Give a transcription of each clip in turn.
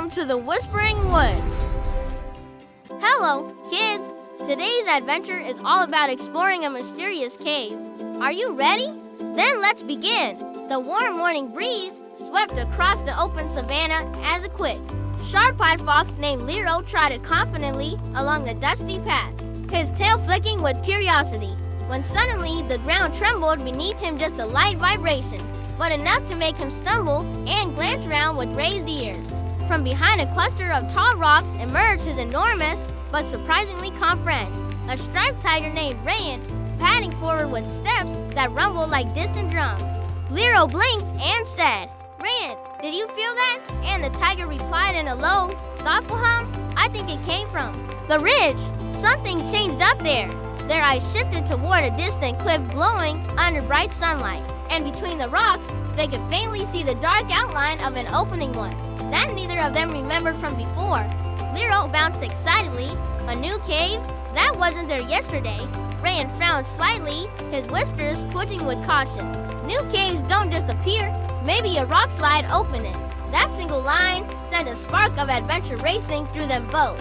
welcome to the Whispering Woods. Hello, kids. Today's adventure is all about exploring a mysterious cave. Are you ready? Then let's begin. The warm morning breeze swept across the open savanna as a quick, sharp-eyed fox named Lero trotted confidently along the dusty path, his tail flicking with curiosity, when suddenly the ground trembled beneath him, just a light vibration, but enough to make him stumble and glance around with raised ears. From behind a cluster of tall rocks emerged his enormous but surprisingly calm friend, a striped tiger named Rayan, padding forward with steps that rumbled like distant drums. Lero blinked and said, "Rayan, did you feel that?" And the tiger replied in a low, thoughtful hum, "I think it came from the ridge. Something changed up there." Their eyes shifted toward a distant cliff glowing under bright sunlight, and between the rocks, they could faintly see the dark outline of an opening one that neither of them remembered from before. Lero bounced excitedly. A new cave? That wasn't there yesterday. Rayan frowned slightly, his whiskers twitching with caution. New caves don't just appear. Maybe a rock slide opened it. That single line sent a spark of adventure racing through them both.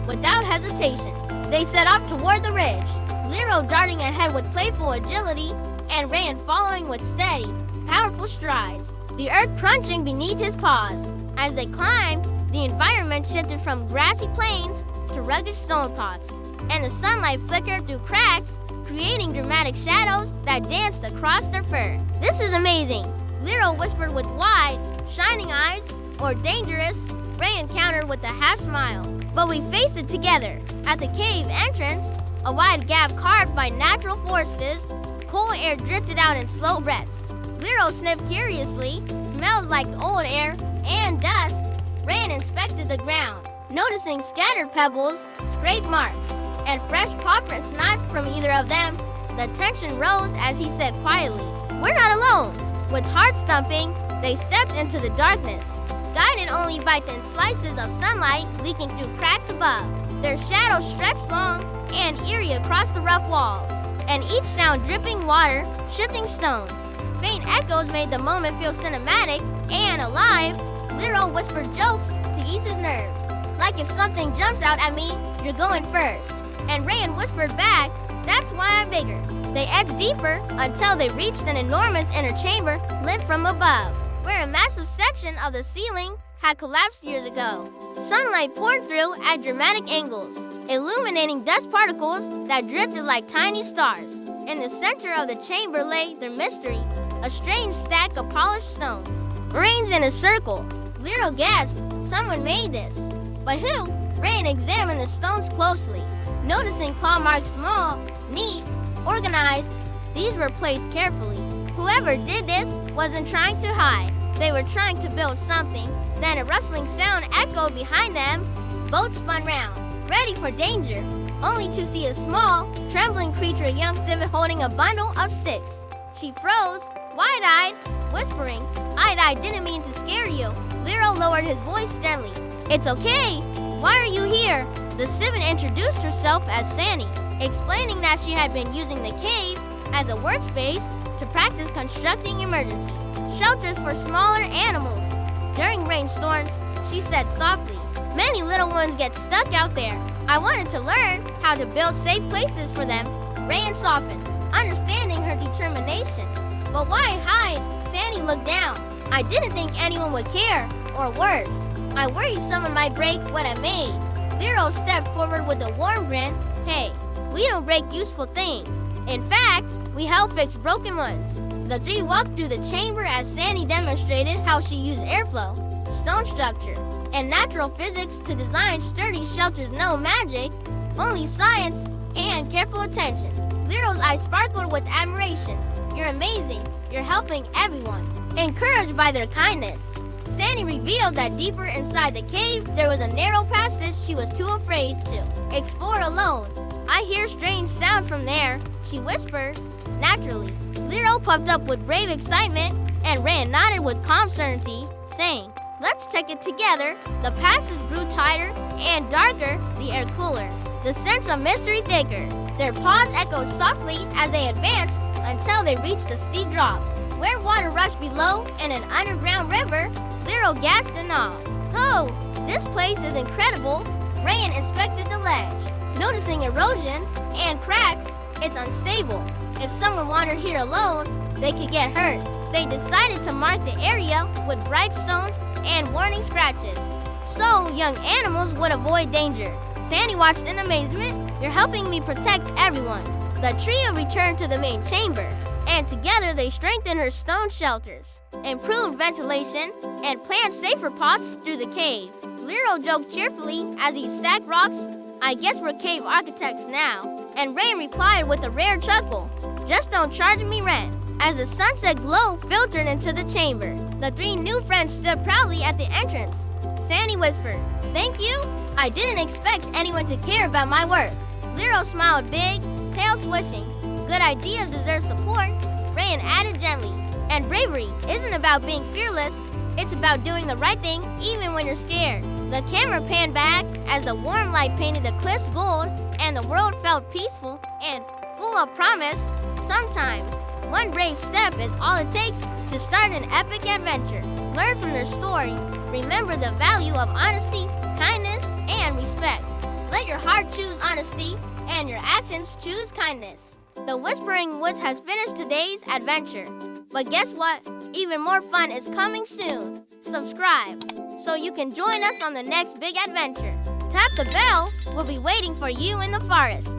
Without hesitation, they set off toward the ridge, Lero darting ahead with playful agility and Rayan following with steady, powerful strides, the earth crunching beneath his paws. As they climbed, the environment shifted from grassy plains to rugged stone pots, and the sunlight flickered through cracks, creating dramatic shadows that danced across their fur. "This is amazing," Lero whispered with wide, shining eyes. "Or dangerous," Rayan countered with a half smile. But we faced it together. At the cave entrance, a wide gap carved by natural forces, cool air drifted out in slow breaths. Lero sniffed curiously, smelled like old air and dust. Rayan inspected the ground, noticing scattered pebbles, scrape marks, and fresh paw prints not from either of them. The tension rose as he said quietly, "We're not alone." With hearts thumping, they stepped into the darkness, guided only by thin slices of sunlight leaking through cracks above. Their shadows stretched long and eerie across the rough walls, and each sound dripping water, shifting stones. Faint echoes made the moment feel cinematic and alive. Lero whispered jokes to ease his nerves, like, "If something jumps out at me, you're going first." And Rayan whispered back, "That's why I'm bigger." They edged deeper until they reached an enormous inner chamber lit from above, where a massive section of the ceiling had collapsed years ago. Sunlight poured through at dramatic angles, illuminating dust particles that drifted like tiny stars. In the center of the chamber lay their mystery, a strange stack of polished stones, arranged in a circle. Lero gasped, "Someone made this." "But who?" Rayan examined the stones closely, noticing claw marks small, neat, organized. These were placed carefully. Whoever did this wasn't trying to hide. They were trying to build something. Then a rustling sound echoed behind them. Both spun round, ready for danger, only to see a small, trembling creature, a young civet holding a bundle of sticks. She froze, wide-eyed, whispering, "I didn't mean to scare you." Lero lowered his voice gently. "It's okay. Why are you here?" The civet introduced herself as Sandy, explaining that she had been using the cave as a workspace to practice constructing emergency shelters for smaller animals. During rainstorms, she said softly, "Many little ones get stuck out there. I wanted to learn how to build safe places for them." Rayan softened, understanding her determination. "But why hide?" Sandy looked down. "I didn't think anyone would care, or worse, I worried someone might break what I made." Lero stepped forward with a warm grin. "Hey, we don't break useful things. In fact, we help fix broken ones." The three walked through the chamber as Sandy demonstrated how she used airflow, stone structure, and natural physics to design sturdy shelters. No magic, only science and careful attention. Lero's eyes sparkled with admiration. "You're amazing. You're helping everyone." Encouraged by their kindness, Sandy revealed that deeper inside the cave, there was a narrow passage she was too afraid to explore alone. "I hear strange sounds from there," she whispered. Naturally, Lero puffed up with brave excitement, and Rayan nodded with calm certainty, saying, "Let's check it together." The passage grew tighter and darker, the air cooler, the sense of mystery thicker. Their paws echoed softly as they advanced until they reached a steep drop, where water rushed below and an underground river. Lero gasped in awe. Oh, this place is incredible. Rayan inspected the ledge. Noticing erosion and cracks, it's unstable. If someone wandered here alone, they could get hurt. They decided to mark the area with bright stones and warning scratches, so young animals would avoid danger. Sandy watched in amazement. You're helping me protect everyone. The trio returned to the main chamber, and together they strengthened her stone shelters, improved ventilation, and planted safer pots through the cave. Lero joked cheerfully as he stacked rocks. I guess we're cave architects now. And Rain replied with a rare chuckle. Just don't charge me rent. As the sunset glow filtered into the chamber, the three new friends stood proudly at the entrance. Sandy whispered, "Thank you? I didn't expect anyone to care about my work." Lero smiled big, tail swishing. Good ideas deserve support, Rayan added gently. And bravery isn't about being fearless. It's about doing the right thing even when you're scared. The camera panned back as the warm light painted the cliffs gold and the world felt peaceful and full of promise. Sometimes, one brave step is all it takes to start an epic adventure. Learn from their story. Remember the value of honesty, kindness, and respect. Let your heart choose honesty and your actions choose kindness. The Whispering Woods has finished today's adventure. But guess what? Even more fun is coming soon. Subscribe so you can join us on the next big adventure. Tap the bell. We'll be waiting for you in the forest.